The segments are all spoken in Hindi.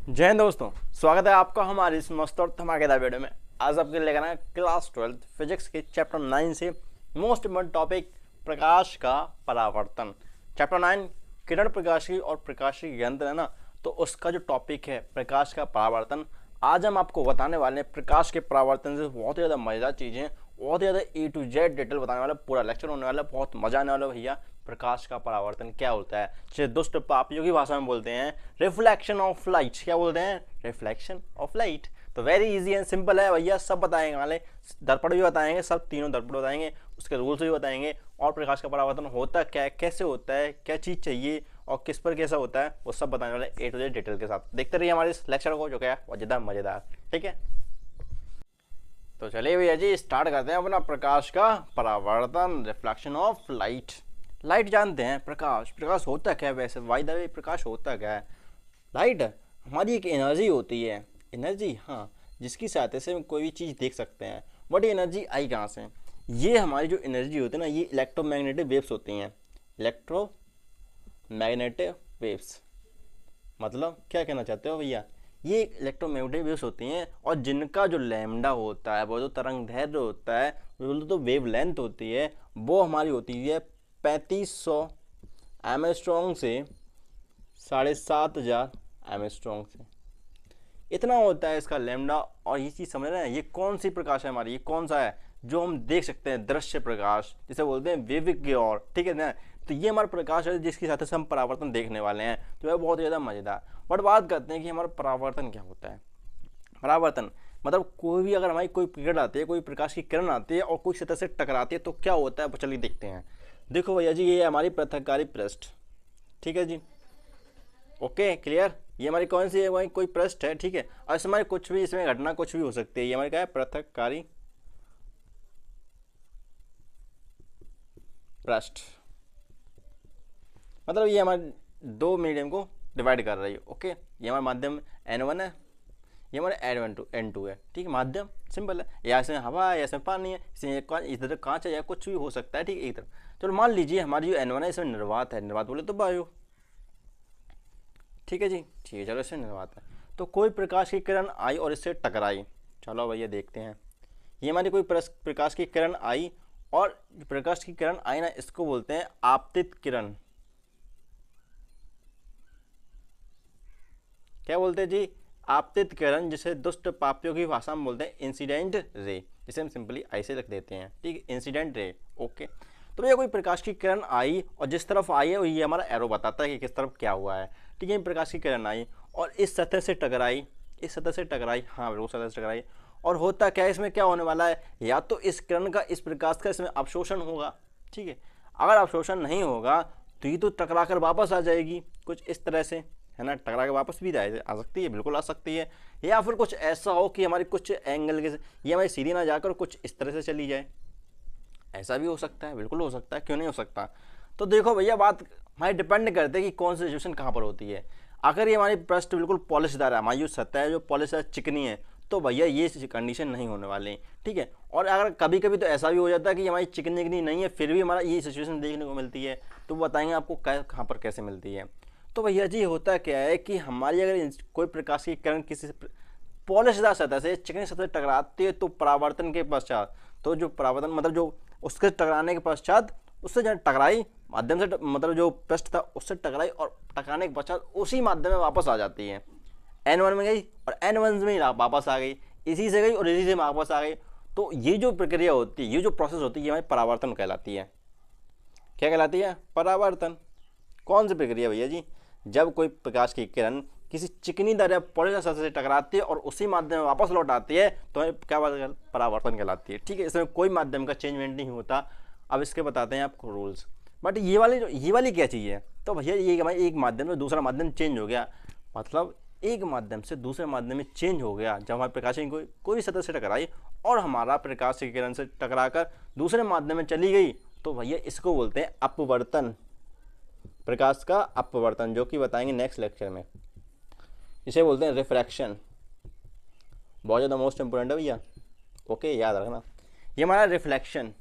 जय हिंद दोस्तों, स्वागत है आपका हमारी इस मस्त और धमाकेदार वीडियो में। आज आपके लेकर आए क्लास 12 फिजिक्स के चैप्टर 9 से मोस्ट इम्पोर्टेंट टॉपिक प्रकाश का परावर्तन। चैप्टर 9 किरण प्रकाशी और प्रकाशी यंत्र है ना, तो उसका जो टॉपिक है प्रकाश का परावर्तन। आज हम आपको बताने वाले हैं प्रकाश के परावर्तन से बहुत ही ज़्यादा मज़ेदार चीज़ें, बहुत ही ज़्यादा A to Z डिटेल बताने वाला पूरा लेक्चर होने वाला, बहुत मजा आने वाला भैया। प्रकाश का परावर्तन क्या होता है, जिसे दुष्ट पापियों की भाषा में बोलते हैं रिफ्लेक्शन ऑफ लाइट। क्या बोलते हैं? Reflection of light. तो वेरी इजी एंड सिंपल है भैया, सब बताएंगे वाले, दर्पण भी बताएंगे, सब तीनों दर्पण बताएंगे, उसके रूल्स भी बताएंगे, और प्रकाश का परावर्तन होता क्या है, कैसे होता है, क्या चीज़ चाहिए और किस पर कैसा होता है, वो सब बताने वाले A to Z डिटेल के साथ। देखते रहिए हमारे इस लेक्चर को, जो क्या है मजेदार मजेदार। ठीक है, तो चलिए भैया जी स्टार्ट करते हैं अपना प्रकाश का परावर्तन, रिफ्लेक्शन ऑफ लाइट। लाइट जानते हैं, प्रकाश, प्रकाश होता क्या है वैसे, बाय द वे प्रकाश होता क्या है? लाइट हमारी एक एनर्जी होती है, एनर्जी, हाँ, जिसकी सहायता से हम कोई भी चीज़ देख सकते हैं। बट ये एनर्जी आई कहाँ से? ये हमारी जो एनर्जी होती है ना, ये इलेक्ट्रोमैग्नेटिक वेव्स होती हैं। इलेक्ट्रोमैग्नेटिक वेव्स मतलब क्या कहना चाहते हो भैया? ये इलेक्ट्रोमैग्नेटिक वेव्स होती हैं, और जिनका जो लैम्डा होता है, वो जो तरंग दैर्ध्य होता है, वो तो वेव लेंथ होती है, वो हमारी होती है 3500 एमस्ट्रॉन्ग से 7500 एमस्ट्रॉन्ग से। इतना होता है इसका लैम्डा। और ये चीज़ समझ रहे हैं, ये कौन सी प्रकाश है हमारी, ये कौन सा है जो हम देख सकते हैं, दृश्य प्रकाश जिसे बोलते हैं विकिरण। ठीक है ना, तो ये हमारा प्रकाश है जिसकी साथ से हम परावर्तन देखने वाले हैं, जो है बहुत ज़्यादा मज़ेदार। बट बात करते हैं कि हमारा परावर्तन क्या होता है। परावर्तन मतलब कोई भी, अगर हमारी कोई किरण आती है, कोई प्रकाश की किरण आती है और कोई सतह से टकराती है, तो क्या होता है चलिए देखते हैं। देखो भैया जी, ये हमारी पृथककारी पृष्ठ, ठीक है जी, ओके क्लियर। ये हमारी कौन सी है, वही कोई पृष्ठ है, ठीक है। और इसमें हमारी कुछ भी, इसमें घटना कुछ भी हो सकती है। ये हमारी क्या है, पृथककारी पृष्ठ। मतलब ये हमारे दो मीडियम को डिवाइड कर रही है, ओके। ये हमारा माध्यम N1 है, ये हमारे N2 है, ठीक है। माध्यम सिंपल है, या इसमें हवा है, या इसमें पानी है, इसमें इधर कांच है, या कुछ भी हो सकता है, ठीक है। एक तरफ चलो मान लीजिए हमारी जो N1 है, इसमें निर्वात है, निर्वात बोले तो वायु, ठीक है जी, ठीक है, चलो इसमें निर्वात है। तो कोई प्रकाश की किरण आई और इससे टकराई, चलो भैया देखते हैं। ये हमारी कोई प्रकाश की किरण आई, और प्रकाश की किरण आई ना, इसको बोलते हैं आपतित किरण। क्या बोलते हैं जी? आपतित किरण, जिसे दुष्ट पापियों की भाषा में बोलते हैं इंसिडेंट रे, जिसे हम सिंपली ऐसे लिख देते हैं, ठीक है, इंसिडेंट रे, ओके। तो भैया कोई प्रकाश की किरण आई और जिस तरफ आई है, ये हमारा एरो बताता है कि किस तरफ क्या हुआ है, ठीक है। प्रकाश की किरण आई और इस सतह से टकराई, इस सतह से टकराई, हाँ बिल्कुल सतह से टकराई। और होता क्या है, इसमें क्या होने वाला है, या तो इस किरण का, इस प्रकाश का इसमें अवशोषण होगा, ठीक है। अगर अवशोषण नहीं होगा तो ये तो टकरा कर वापस आ जाएगी कुछ इस तरह से, है ना। टकरा के वापस भी आ सकती है, बिल्कुल आ सकती है। या फिर कुछ ऐसा हो कि हमारी कुछ एंगल के, ये हमारी सीधी ना जाकर कुछ इस तरह से चली जाए, ऐसा भी हो सकता है, बिल्कुल हो सकता है, क्यों नहीं हो सकता। तो देखो भैया, बात हमारी डिपेंड करते हैं कि कौन सी सिचुएशन कहाँ पर होती है। अगर ये हमारी पृष्ठ बिल्कुल पॉलिशदार है, हमारी जो सतह है जो पॉलिशदार चिकनी है, तो भैया ये कंडीशन नहीं होने वाली, ठीक है। और अगर कभी कभी तो ऐसा भी हो जाता है कि हमारी चिकनी नहीं है, फिर भी हमारा ये सिचुएशन देखने को मिलती है, तो बताएंगे आपको कहाँ पर कैसे मिलती है। तो भैया जी होता क्या है कि हमारी अगर कोई प्रकाश की किरण किसी पॉलिशदार सतह से चिकनी सतह से टकराती है, तो परावर्तन के पश्चात, तो जो परावर्तन मतलब जो उसके टकराने के पश्चात, उससे जब टकराई माध्यम से, मतलब जो पृष्ठ था उससे टकराई, और टकराने के पश्चात उसी माध्यम में वापस आ जाती है। N1 में गई और N1 में वापस आ गई, इसी से गई और इसी से वापस आ गई। तो ये जो प्रक्रिया होती है, ये जो प्रोसेस होती है, ये हमारी परावर्तन कहलाती है। क्या कहलाती है? परावर्तन। कौन सी प्रक्रिया भैया जी? जब कोई प्रकाश की किरण किसी चिकनी दर पॉलिशदार सतह से टकराती है और उसी माध्यम में वापस लौट आती है, तो क्या बात, परावर्तन कहलाती है, ठीक है। इसमें कोई माध्यम का चेंजमेंट नहीं होता। अब इसके बताते हैं आपको रूल्स। बट ये वाली क्या चीज़ है? तो भैया ये हमारे एक माध्यम से दूसरा माध्यम चेंज हो गया, मतलब एक माध्यम से दूसरे माध्यम में चेंज हो गया। जब हमारे प्रकाश की कोई सतह से टकराई और हमारा प्रकाश की किरण से टकराकर दूसरे माध्यम में चली गई, तो भैया इसको बोलते हैं अपवर्तन, प्रकाश का अपवर्तन, जो कि बताएंगे नेक्स्ट लेक्चर में। इसे बोलते हैं रिफ्रैक्शन, बहुत ज़्यादा मोस्ट इंपोर्टेंट है भैया, ओके, याद रखना। ये हमारा रिफ्लेक्शन,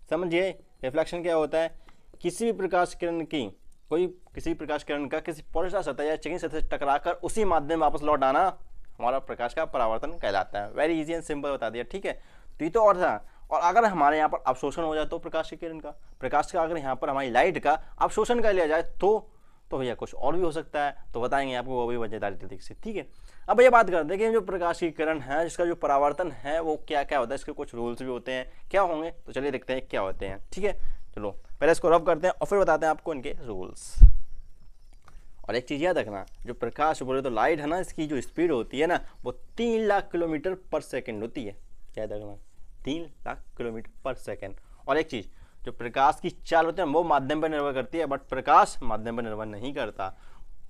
समझिए रिफ्लेक्शन क्या होता है? किसी भी प्रकाश किरण की कोई किसी प्रकाश किरण का किसी पॉलिश सतह या चिकनी सतह से टकराकर उसी माध्यम में वापस लौट आना हमारा प्रकाश का परावर्तन कहलाता है। वेरी इजी एंड सिंपल बता दिया, ठीक है। तो ये तो और था। और अगर हमारे यहाँ पर अवशोषण हो जाए तो प्रकाश की किरण का, प्रकाश का अगर यहाँ पर हमारी लाइट का अवशोषण कर लिया जाए तो भैया कुछ और भी हो सकता है, तो बताएंगे आपको वो भी मजेदार तरीके से, ठीक है। अब भैया बात करते हैं कि जो प्रकाश की किरण है जिसका जो परावर्तन है वो क्या क्या होता है, इसके कुछ रूल्स भी होते हैं, क्या होंगे, तो चलिए देखते हैं क्या होते हैं, ठीक है। चलो पहले इसको रब करते हैं और फिर बताते हैं आपको इनके रूल्स। और एक चीज़ याद रखना, जो प्रकाश बोले तो लाइट है ना, इसकी जो स्पीड होती है ना वो 3 लाख किलोमीटर पर सेकेंड होती है, याद रखना 3 लाख किलोमीटर पर सेकेंड। और एक चीज़, जो प्रकाश की चाल होती है वो माध्यम पर निर्भर करती है, बट प्रकाश माध्यम पर निर्भर नहीं करता।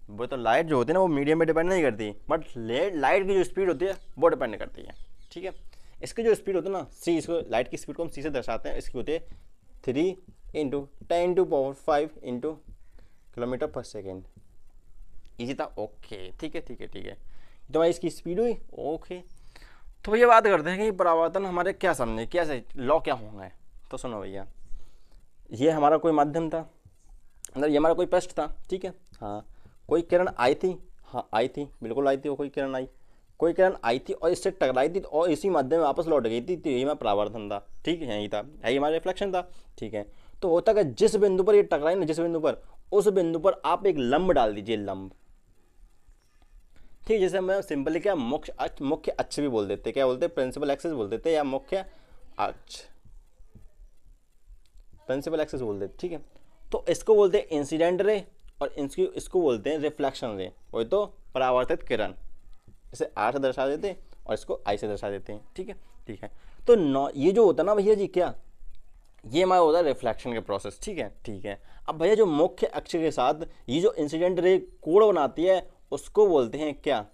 वो तो लाइट जो होती है ना वो मीडियम पे डिपेंड नहीं करती, बट लाइट की जो स्पीड होती है वो डिपेंड करती है, ठीक है। इसकी जो स्पीड होती है ना सी, इसको लाइट की स्पीड को हम सी से दर्शाते हैं, इसकी होती है 3 × 10⁵ किलोमीटर पर सेकेंड। इजी था, ओके, ठीक है ठीक है ठीक है। तो भाई इसकी स्पीड हुई, ओके। तो भैया बात करते हैं कि परावर्तन हमारे क्या समझे, क्या से लॉ क्या होंगे। तो सुनो भैया, ये हमारा कोई माध्यम था, मतलब ये हमारा कोई पृष्ठ था, ठीक है। हाँ, कोई किरण आई थी, हाँ आई थी, बिल्कुल आई थी, वो कोई किरण आई थी और इससे टकराई थी और इसी माध्यम में वापस लौट गई थी, तो यही हमारा परावर्तन था, ठीक है, यही था, यही हमारा रिफ्लेक्शन था, ठीक है। तो होता है जिस बिंदु पर ये टकराई ना, जिस बिंदु पर, उस बिंदु पर आप एक लंब डाल दीजिए, लंब, ठीक, जैसे मैं सिंपली क्या मुख्य अक्ष भी बोल देते, क्या बोलते, प्रिंसिपल एक्सिस बोल देते, या मुख्य अक्ष, प्रिंसिपल एक्सिस बोल देते, ठीक है। तो इसको बोलते हैं इंसिडेंट रे और इसको बोलते हैं रिफ्लेक्शन रे, वही तो परावर्तित किरण, इसे आर से दर्शा देते हैं और इसको आई से दर्शा देते हैं, ठीक है ठीक है। तो ये जो होता है ना भैया जी, क्या ये हमारा होता है रिफ्लेक्शन के प्रोसेस, ठीक है ठीक है। अब भैया जो मुख्य अक्ष के साथ ये जो इंसिडेंट रे कोण बनाती है उसको बोलते हैं क्या,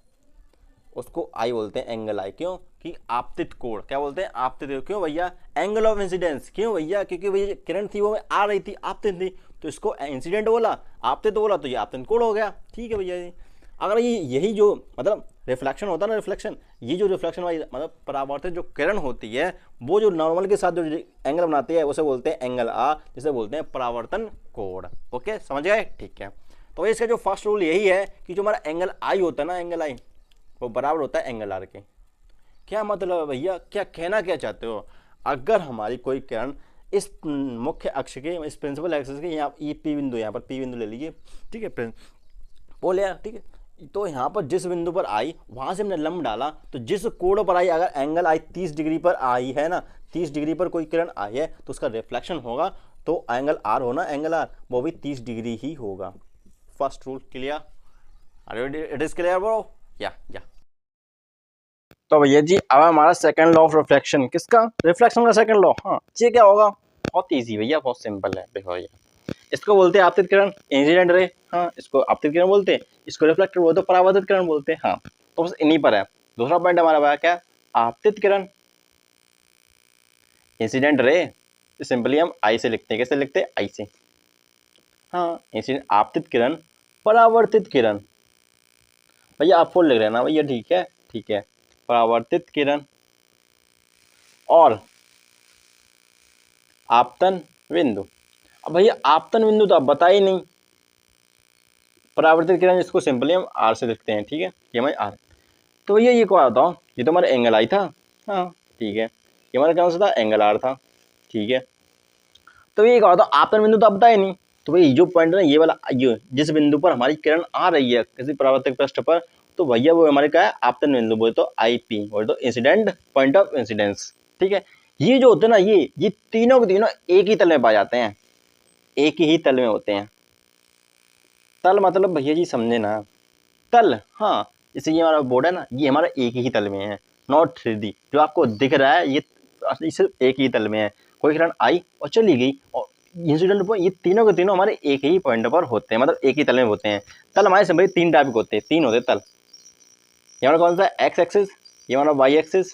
उसको आई बोलते हैं, एंगल आई, क्यों कि आपतित कोण, क्या बोलते हैं, आपतित, क्यों भैया, एंगल ऑफ इंसिडेंस, क्यों भैया, क्योंकि भैया किरण थी वो आ रही थी, आपतित थी, तो इसको इंसिडेंट बोला, आपतित बोला, तो ये आपतित कोण हो गया, ठीक है भैया जी। अगर ये यही जो मतलब रिफ्लेक्शन होता है ना, रिफ्लेक्शन, ये जो रिफ्लेक्शन वाली मतलब परावर्तित जो किरण होती है वो जो नॉर्मल के साथ जो एंगल बनाती है उसे बोलते हैं एंगल आ, जिसे बोलते हैं परावर्तन कोण, ओके, समझ गए, ठीक है। तो इसका जो फर्स्ट रूल यही है कि जो हमारा एंगल आई होता है ना, एंगल आई वो बराबर होता है एंगल आर के। क्या मतलब है भैया, क्या कहना क्या चाहते हो, अगर हमारी कोई किरण इस मुख्य अक्ष के, इस प्रिंसिपल एक्सिस के, यहाँ ये पी बिंदु, यहाँ पर पी बिंदु ले लीजिए, ठीक है, वो लिया, ठीक है। तो यहाँ पर जिस बिंदु पर आई वहाँ से हमने लंब डाला, तो जिस कोण पर आई, अगर एंगल आई 30 डिग्री पर आई है ना, 30 डिग्री पर कोई किरण आई है तो उसका रिफ्लेक्शन होगा, तो एंगल आर होना, एंगल आर वो भी 30 डिग्री ही होगा। First rule clear, it is clear bro, या तो भैया जी अब हमारा सेकंड लॉ ऑफ रिफ्लेक्शन, किसका, रिफ्लेक्शन का सेकंड लॉ। हाँ, ये क्या होगा, बहुत इजी भैया, बहुत सिंपल है, देखो भैया, इसको बोलते हैं आपतित किरण, इंसिडेंट रे, हाँ, इसको आपतित किरण बोलते हैं, इसको रिफ्लेक्टर बोलते हैं, परावर्तित किरण बोलते हैं, हाँ। तो बस इन्हीं पर है। दूसरा पॉइंट हमारा भाई क्या, आपतित किरण, इंसिडेंट रे सिंपली हम आई से लिखते हैं, कैसे लिखते हैं, आई से, हाँ, इंसिडेंट, आपतित किरण, परावर्तित किरण, भैया आप फुल लिख रहे हैं ना भैया, ठीक है ठीक है, परावर्तित किरण और आपतन बिंदु। अब भैया आपतन बिंदु तो आप बता ही नहीं, परावर्तित किरण इसको सिंपली हम आर से लिखते हैं, ठीक है, ये हमारे आर। तो भैया ये क्या बताओ, ये तो हमारा एंगल आई था, हाँ ठीक है, ये हमारा कौन सा था, एंगल आर था, ठीक है। तो ये क्या बताओ, आपतन बिंदु तो आप बता ही नहीं, तो भैया जो पॉइंट है ना, ये वाला, ये जिस बिंदु पर हमारी किरण आ रही है किसी परावर्तित पृष्ठ पर, तो भैया वो हमारे क्या है, आपतन बिंदु, बोले तो आई पी, बोले तो इंसिडेंट पॉइंट ऑफ इंसिडेंस, ठीक है। ये जो होते हैं ना, ये तीनों के तीनों एक ही तल में पाए जाते हैं, एक ही तल में होते हैं। तल मतलब भैया जी समझे ना, तल, हाँ, जैसे ये हमारा बोर्ड है ना, ये हमारा एक ही तल में है, नॉट 3D, जो आपको दिख रहा है ये सिर्फ एक ही तल में है। कोई किरण आई और चली गई, और इंसिडेंट पॉइंट, ये तीनों के तीनों हमारे एक ही पॉइंट पर होते हैं, मतलब एक ही तल में होते हैं। तल हमारे सिंपली 3 टाइप के होते हैं, 3 होते हैं तल। ये हमारा कौन सा है, एक्स एक्सिस, ये हमारा वाई एक्सिस,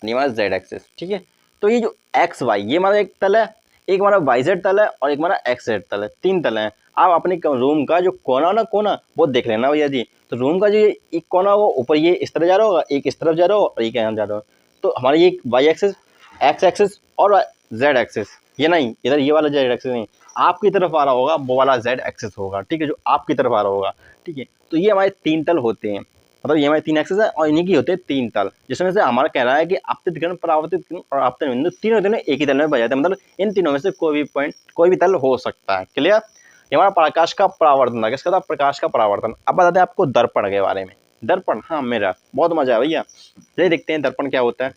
ये हमारा जेड एक्सिस, ठीक है। तो ये जो एक्स वाई, ये हमारा एक तल है, एक हमारा वाई जेड तल है और एक हमारा एक्स जेड तल है, 3 तल हैं। आप अपने रूम का जो कोना ना, कोना वो देख लेना भैया जी। तो रूम का जो एक कोना होगा, ऊपर ये इस तरह जा रहा होगा, एक इस तरफ जा रहा होगा और एक यहाँ जा रहा होगा। तो हमारी ये वाई एक्सिस, एक्स एक्सिस और जेड एक्सिस, ये नहीं, इधर ये वाला जेड एक्सिस नहीं, आपकी तरफ आ रहा होगा वो वाला जेड एक्सिस होगा, ठीक है, जो आपकी तरफ आ रहा होगा, ठीक है। तो ये हमारे 3 तल होते हैं, मतलब ये हमारे 3 एक्सिस है और इन्हीं की होते हैं 3 तल, जिसमें से हमारा कह रहा है कि आपतित किरण, परावर्तित किरण और आपतन बिंदु तीनों तीनों एक ही तल में बह जाते हैं, मतलब इन तीनों में से कोई भी पॉइंट, कोई भी तल हो सकता है। क्लियर? ये हमारा प्रकाश का परावर्तन था। किसका था? प्रकाश का परावर्तन। अब बताते हैं आपको दर्पण के बारे में। दर्पण, हाँ, मिरर, बहुत मजा है भैया। चलिए देखते हैं दर्पण क्या होता है।